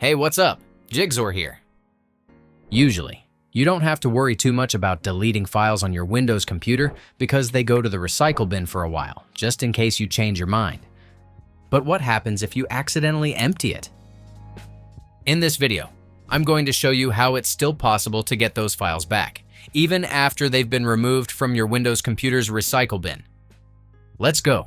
Hey, what's up? Jigxor here. Usually, you don't have to worry too much about deleting files on your Windows computer because they go to the recycle bin for a while, just in case you change your mind. But what happens if you accidentally empty it? In this video, I'm going to show you how it's still possible to get those files back, even after they've been removed from your Windows computer's recycle bin. Let's go.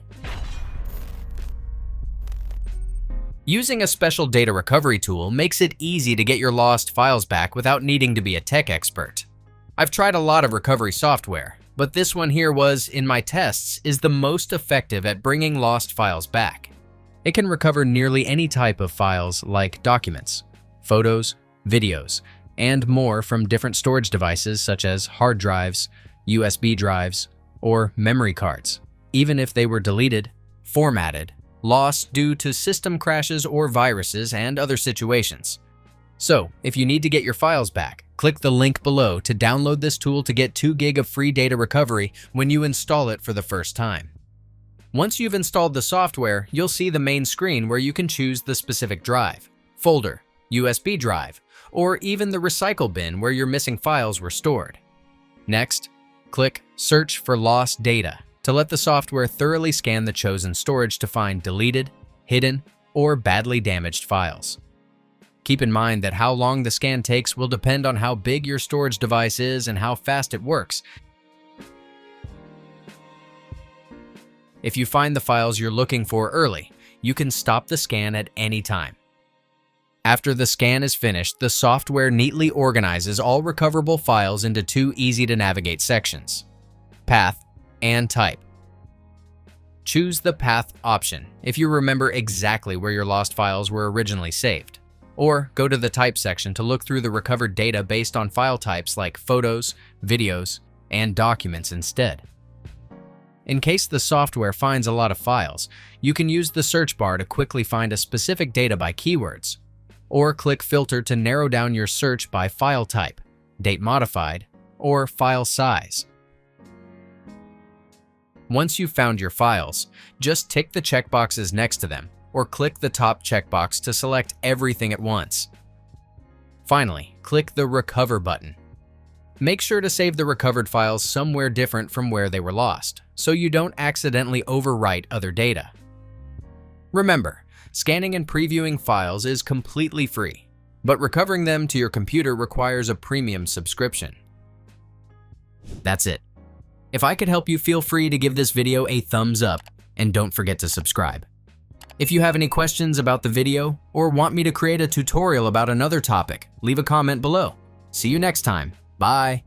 Using a special data recovery tool makes it easy to get your lost files back without needing to be a tech expert. I've tried a lot of recovery software, but this one here was, in my tests, is the most effective at bringing lost files back. It can recover nearly any type of files like documents, photos, videos, and more from different storage devices such as hard drives, USB drives, or memory cards, even if they were deleted, formatted, lost due to system crashes or viruses and other situations. So, if you need to get your files back, click the link below to download this tool to get 2 GB of free data recovery when you install it for the first time. Once you've installed the software, you'll see the main screen where you can choose the specific drive, folder, USB drive, or even the recycle bin where your missing files were stored. Next, click Search for Lost Data to let the software thoroughly scan the chosen storage to find deleted, hidden, or badly damaged files. Keep in mind that how long the scan takes will depend on how big your storage device is and how fast it works. If you find the files you're looking for early, you can stop the scan at any time. After the scan is finished, the software neatly organizes all recoverable files into 2 easy-to-navigate sections: Path and Type. Choose the Path option if you remember exactly where your lost files were originally saved, or go to the Type section to look through the recovered data based on file types like photos, videos, and documents instead. In case the software finds a lot of files, you can use the search bar to quickly find a specific data by keywords, or click Filter to narrow down your search by file type, date modified, or file size. Once you've found your files, just tick the checkboxes next to them, or click the top checkbox to select everything at once. Finally, click the Recover button. Make sure to save the recovered files somewhere different from where they were lost, so you don't accidentally overwrite other data. Remember, scanning and previewing files is completely free, but recovering them to your computer requires a premium subscription. That's it. If I could help you, feel free to give this video a thumbs up, and don't forget to subscribe. If you have any questions about the video or want me to create a tutorial about another topic, leave a comment below. See you next time. Bye.